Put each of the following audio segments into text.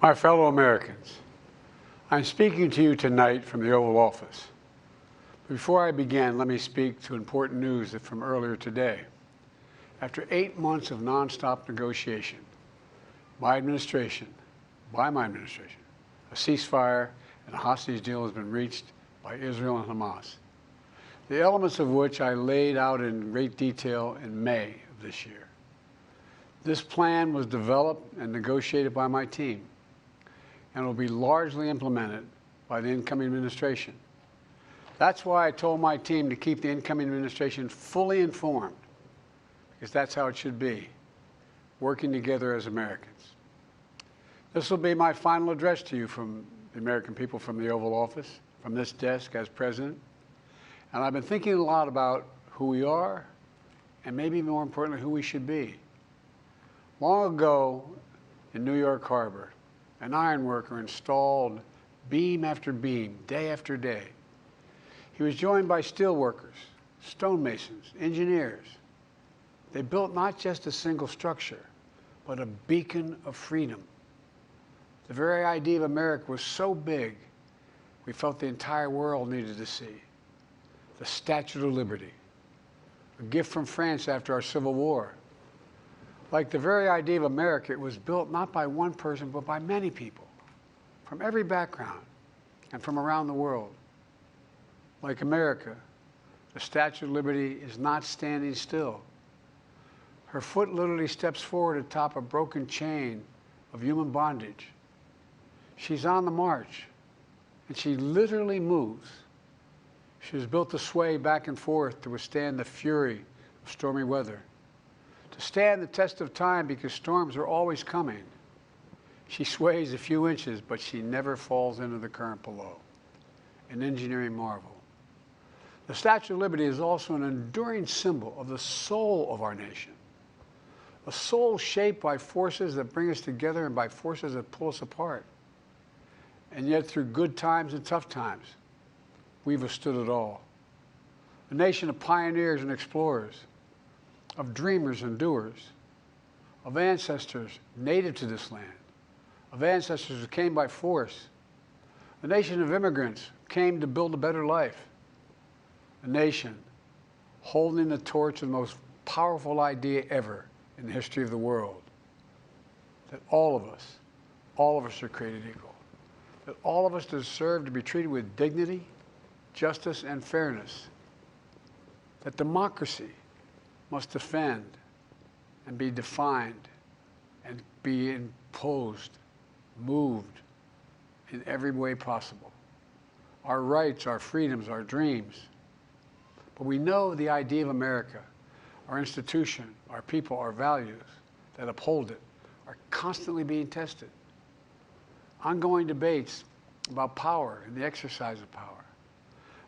My fellow Americans, I'm speaking to you tonight from the Oval Office. Before I begin, let me speak to important news from earlier today. After 8 months of nonstop negotiation, by my administration, a ceasefire and a hostage deal has been reached by Israel and Hamas, the elements of which I laid out in great detail in May of this year. This plan was developed and negotiated by my team and will be largely implemented by the incoming administration. That's why I told my team to keep the incoming administration fully informed, because that's how it should be, working together as Americans. This will be my final address to you from the American people from the Oval Office, from this desk as president. And I've been thinking a lot about who we are and maybe more importantly, who we should be. Long ago in New York Harbor, an iron worker installed beam after beam, day after day. He was joined by steel workers, stonemasons, engineers. They built not just a single structure, but a beacon of freedom. The very idea of America was so big, we felt the entire world needed to see. The Statue of Liberty, a gift from France after our Civil War. Like the very idea of America, it was built not by one person, but by many people, from every background and from around the world. Like America, the Statue of Liberty is not standing still. Her foot literally steps forward atop a broken chain of human bondage. She's on the march, and she literally moves. She was built to sway back and forth to withstand the fury of stormy weather, to stand the test of time because storms are always coming. She sways a few inches, but she never falls into the current below. An engineering marvel. The Statue of Liberty is also an enduring symbol of the soul of our nation, a soul shaped by forces that bring us together and by forces that pull us apart. And yet through good times and tough times, we've withstood it all. A nation of pioneers and explorers, of dreamers and doers, of ancestors native to this land, of ancestors who came by force, a nation of immigrants who came to build a better life, a nation holding the torch of the most powerful idea ever in the history of the world, that all of us are created equal, that all of us deserve to be treated with dignity, justice, and fairness, that democracy must defend and be defined and be imposed, moved in every way possible. Our rights, our freedoms, our dreams. But we know the idea of America, our institution, our people, our values that uphold it are constantly being tested. Ongoing debates about power and the exercise of power,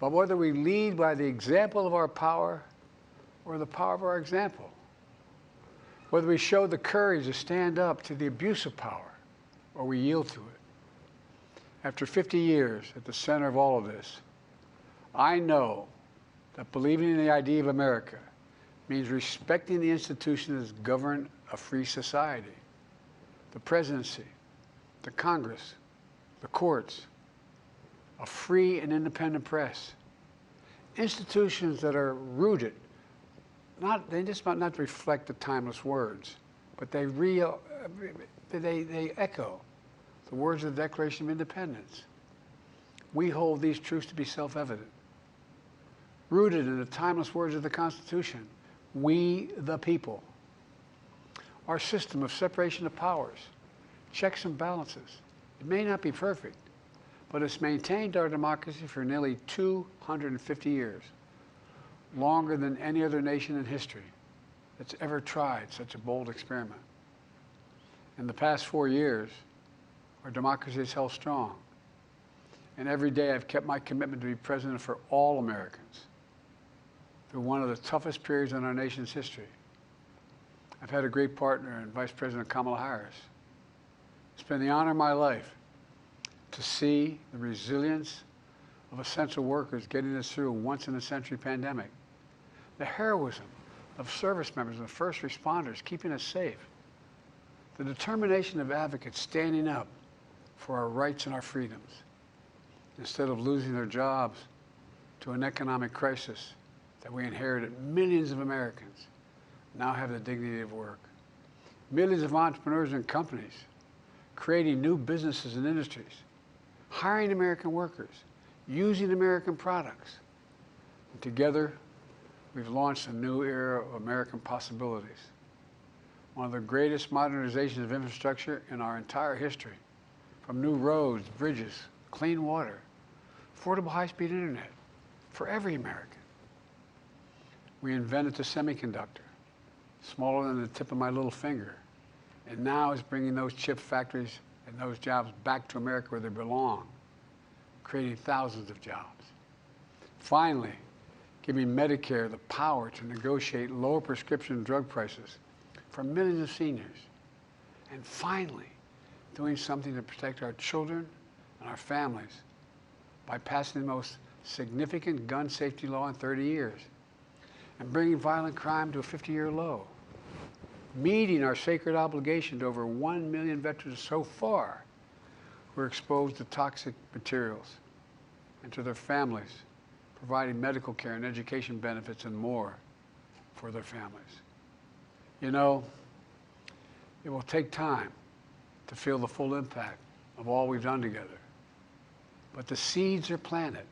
but whether we lead by the example of our power or the power of our example, whether we show the courage to stand up to the abuse of power or we yield to it. After 50 years at the center of all of this, I know that believing in the idea of America means respecting the institutions that govern a free society, the presidency, the Congress, the courts, a free and independent press, institutions that are rooted, they just might not reflect the timeless words, but they echo the words of the Declaration of Independence. We hold these truths to be self-evident. Rooted in the timeless words of the Constitution, we the people. Our system of separation of powers, checks and balances, it may not be perfect, but it's maintained our democracy for nearly 250 years, longer than any other nation in history that's ever tried such a bold experiment. In the past 4 years, our democracy has held strong. And every day I've kept my commitment to be president for all Americans through one of the toughest periods in our nation's history. I've had a great partner in Vice President Kamala Harris. It's been the honor of my life to see the resilience of essential workers getting us through a once-in-a-century pandemic, the heroism of service members and first responders keeping us safe, the determination of advocates standing up for our rights and our freedoms, instead of losing their jobs to an economic crisis that we inherited. Millions of Americans now have the dignity of work. Millions of entrepreneurs and companies creating new businesses and industries, hiring American workers, using American products. And together, we've launched a new era of American possibilities. One of the greatest modernizations of infrastructure in our entire history, from new roads, bridges, clean water, affordable high-speed internet for every American. We invented the semiconductor, smaller than the tip of my little finger, and now is bringing those chip factories and those jobs back to America where they belong, creating thousands of jobs. Finally, giving Medicare the power to negotiate lower prescription drug prices for millions of seniors. And finally, doing something to protect our children and our families by passing the most significant gun safety law in 30 years and bringing violent crime to a 50-year low, meeting our sacred obligation to over 1 million veterans so far who are exposed to toxic materials, and to their families, providing medical care and education benefits and more for their families. You know, it will take time to feel the full impact of all we've done together. But the seeds are planted,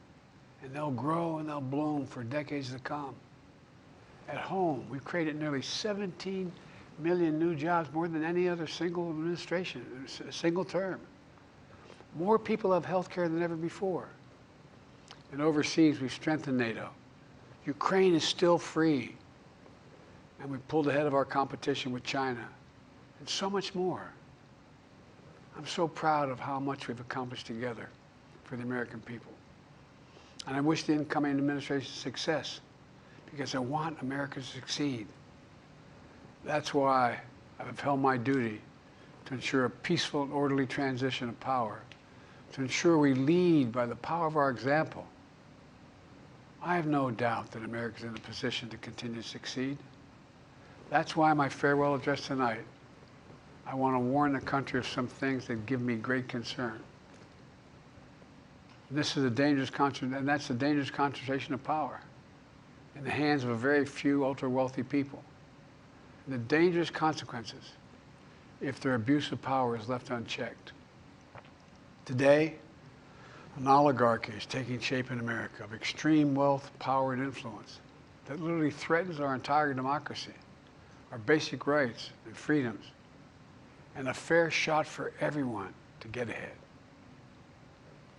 and they'll grow and they'll bloom for decades to come. At home, we've created nearly 17 million new jobs, more than any other single administration, a single term. More people have health care than ever before. And overseas, we've strengthened NATO. Ukraine is still free. And we pulled ahead of our competition with China, and so much more. I'm so proud of how much we've accomplished together for the American people. And I wish the incoming administration success, because I want America to succeed. That's why I've held my duty to ensure a peaceful and orderly transition of power, to ensure we lead by the power of our example. I have no doubt that America is in a position to continue to succeed. That's why my farewell address tonight, I want to warn the country of some things that give me great concern. This is a dangerous and that's a dangerous concentration of power in the hands of a very few ultra-wealthy people. And the dangerous consequences if their abuse of power is left unchecked. Today, an oligarchy is taking shape in America of extreme wealth, power, and influence that literally threatens our entire democracy, our basic rights and freedoms, and a fair shot for everyone to get ahead.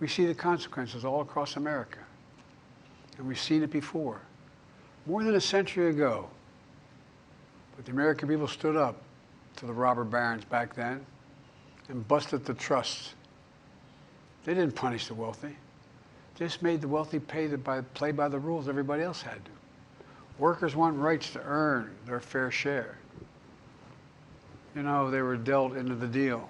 We see the consequences all across America, and we've seen it before. More than a century ago, but the American people stood up to the robber barons back then and busted the trusts. They didn't punish the wealthy. They just made the wealthy play by the rules everybody else had to. Workers want rights to earn their fair share. You know, they were dealt into the deal,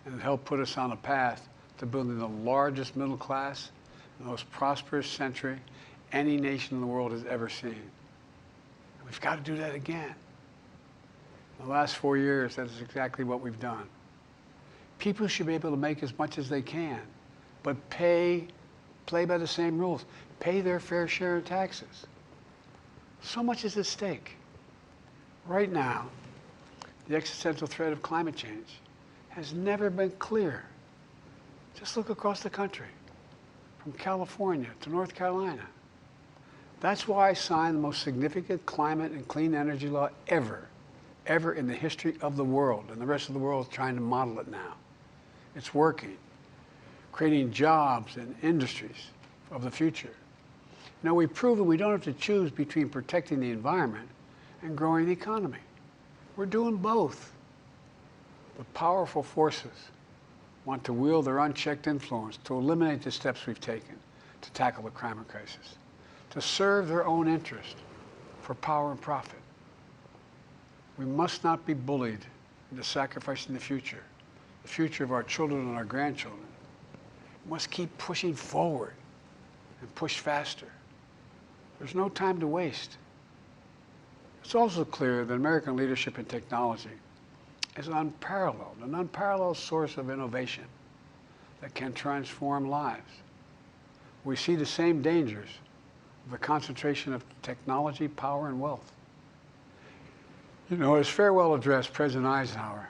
and it helped put us on a path to building the largest middle class, the most prosperous century any nation in the world has ever seen. And we've got to do that again. In the last 4 years, that is exactly what we've done. People should be able to make as much as they can, but play by the same rules, pay their fair share of taxes. So much is at stake. Right now, the existential threat of climate change has never been clearer. Just look across the country, from California to North Carolina. That's why I signed the most significant climate and clean energy law ever in the history of the world, and the rest of the world is trying to model it now. It's working, creating jobs and industries of the future. Now, we've proven we don't have to choose between protecting the environment and growing the economy. We're doing both. But powerful forces want to wield their unchecked influence to eliminate the steps we've taken to tackle the climate crisis, to serve their own interest for power and profit. We must not be bullied into sacrificing the future of our children and our grandchildren. We must keep pushing forward and push faster. There's no time to waste. It's also clear that American leadership in technology is an unparalleled source of innovation that can transform lives. We see the same dangers of the concentration of technology, power, and wealth. You know, his farewell address, President Eisenhower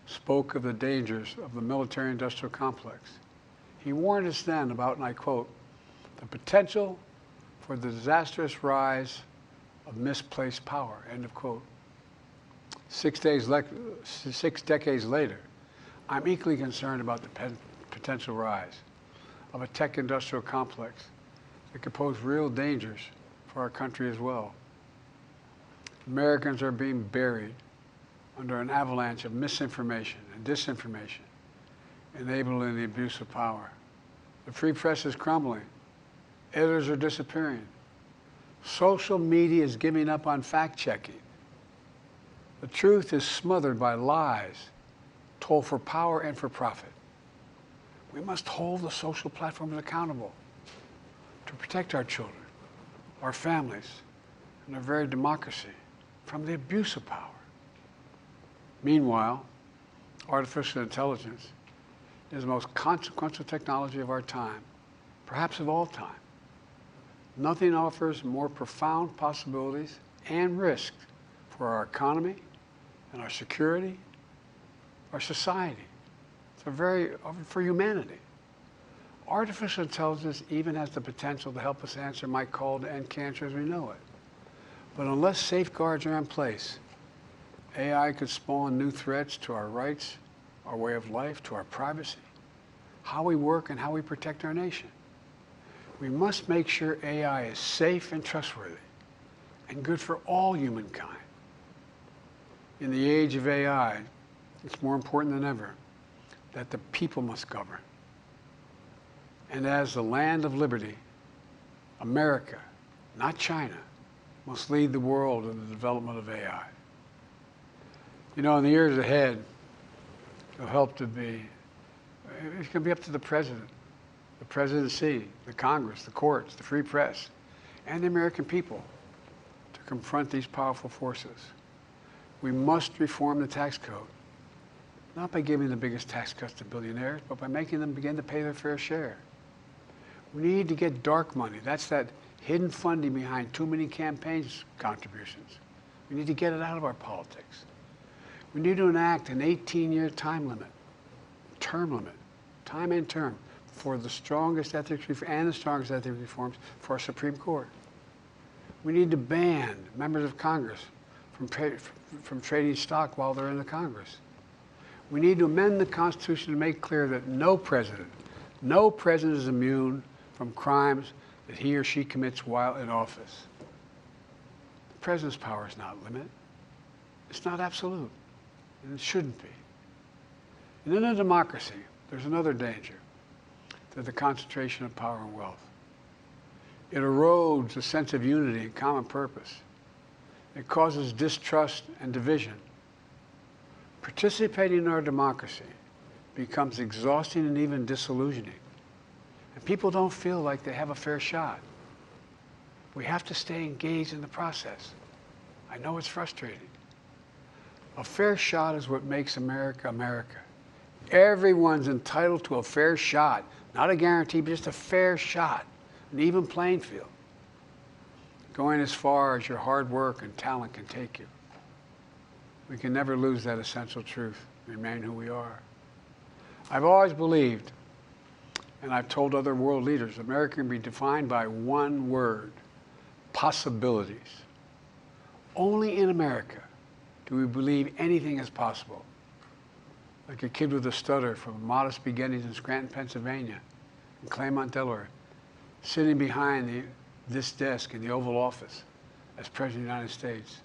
spoke of the dangers of the military-industrial complex. He warned us then about, and I quote, the potential for the disastrous rise of misplaced power, end of quote. 6 decades later, I'm equally concerned about the potential rise of a tech-industrial complex that could pose real dangers for our country as well. Americans are being buried under an avalanche of misinformation and disinformation, enabling the abuse of power. The free press is crumbling. Editors are disappearing. Social media is giving up on fact-checking. The truth is smothered by lies told for power and for profit. We must hold the social platforms accountable to protect our children, our families, and our very democracy from the abuse of power. Meanwhile, artificial intelligence is the most consequential technology of our time, perhaps of all time. Nothing offers more profound possibilities and risks for our economy and our security, our society, for humanity. Artificial intelligence even has the potential to help us answer my call to end cancer as we know it. But unless safeguards are in place, AI could spawn new threats to our rights, our way of life, to our privacy, how we work, and how we protect our nation. We must make sure AI is safe and trustworthy and good for all humankind. In the age of AI, it's more important than ever that the people must govern. And as the land of liberty, America, not China, must lead the world in the development of AI. You know, in the years ahead, it's going to be up to the president, the presidency, the Congress, the courts, the free press, and the American people to confront these powerful forces. We must reform the tax code, not by giving the biggest tax cuts to billionaires, but by making them begin to pay their fair share. We need to get dark money. That's that hidden funding behind too many campaigns contributions. We need to get it out of our politics. We need to enact an 18-year time and term, for the strongest ethics reforms for our Supreme Court. We need to ban members of Congress from trading stock while they're in the Congress. We need to amend the Constitution to make clear that no president is immune from crimes that he or she commits while in office. The president's power is not limited. It's not absolute, and it shouldn't be. And in a democracy, there's another danger to the concentration of power and wealth. It erodes a sense of unity and common purpose. It causes distrust and division. Participating in our democracy becomes exhausting and even disillusioning. And people don't feel like they have a fair shot. We have to stay engaged in the process. I know it's frustrating. A fair shot is what makes America, America. Everyone's entitled to a fair shot. Not a guarantee, but just a fair shot. An even playing field. Going as far as your hard work and talent can take you. We can never lose that essential truth, remain who we are. I've always believed, and I've told other world leaders, America can be defined by one word: possibilities. Only in America do we believe anything is possible. Like a kid with a stutter from modest beginnings in Scranton, Pennsylvania, and Claremont, Delaware, sitting behind this desk in the Oval Office as President of the United States.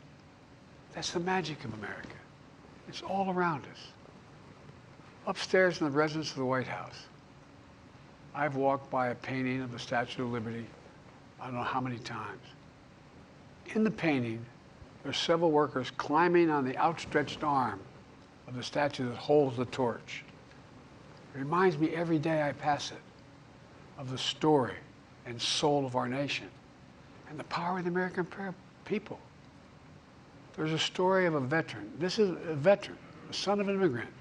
That's the magic of America. It's all around us. Upstairs in the residence of the White House, I've walked by a painting of the Statue of Liberty I don't know how many times. In the painting, there's several workers climbing on the outstretched arm of the statue that holds the torch. It reminds me every day I pass it of the story and soul of our nation and the power of the American people. There's a story of a veteran. This is a veteran, a son of an immigrant,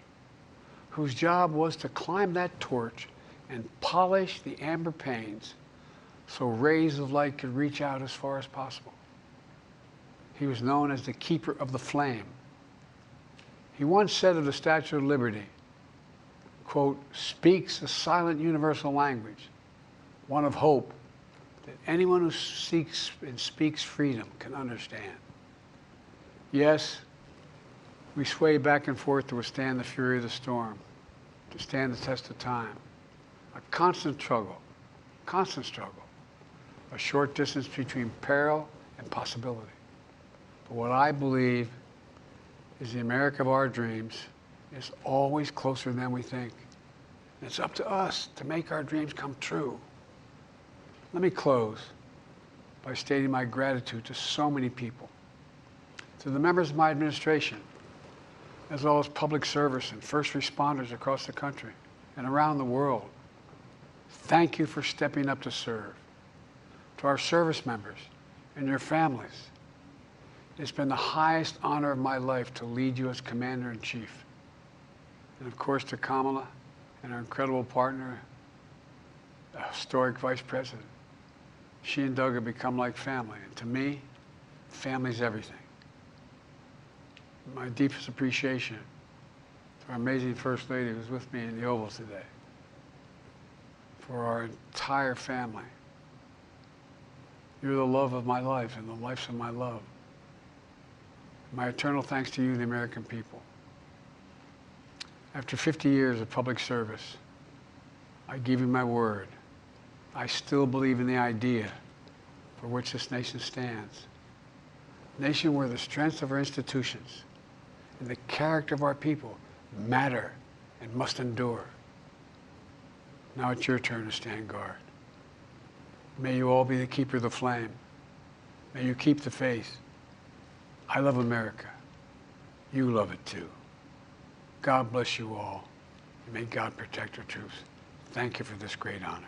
whose job was to climb that torch and polish the amber panes so rays of light could reach out as far as possible. He was known as the keeper of the flame. He once said of the Statue of Liberty, quote, "speaks a silent universal language, one of hope that anyone who seeks and speaks freedom can understand." Yes, we sway back and forth to withstand the fury of the storm, to stand the test of time. A constant struggle, a short distance between peril and possibility. But what I believe is the America of our dreams is always closer than we think. And it's up to us to make our dreams come true. Let me close by stating my gratitude to so many people, to the members of my administration, as well as public service and first responders across the country and around the world. Thank you for stepping up to serve. To our service members and your families, it's been the highest honor of my life to lead you as Commander-in-Chief. And of course to Kamala and our incredible partner, the historic Vice President. She and Doug have become like family, and to me, family's everything. My deepest appreciation to our amazing First Lady who's with me in the Oval today, for our entire family. You're the love of my life and the lives of my love. My eternal thanks to you, the American people. After 50 years of public service, I give you my word. I still believe in the idea for which this nation stands. A nation where the strength of our institutions and the character of our people matter and must endure. Now it's your turn to stand guard. May you all be the keeper of the flame. May you keep the faith. I love America. You love it too. God bless you all. And may God protect our troops. Thank you for this great honor.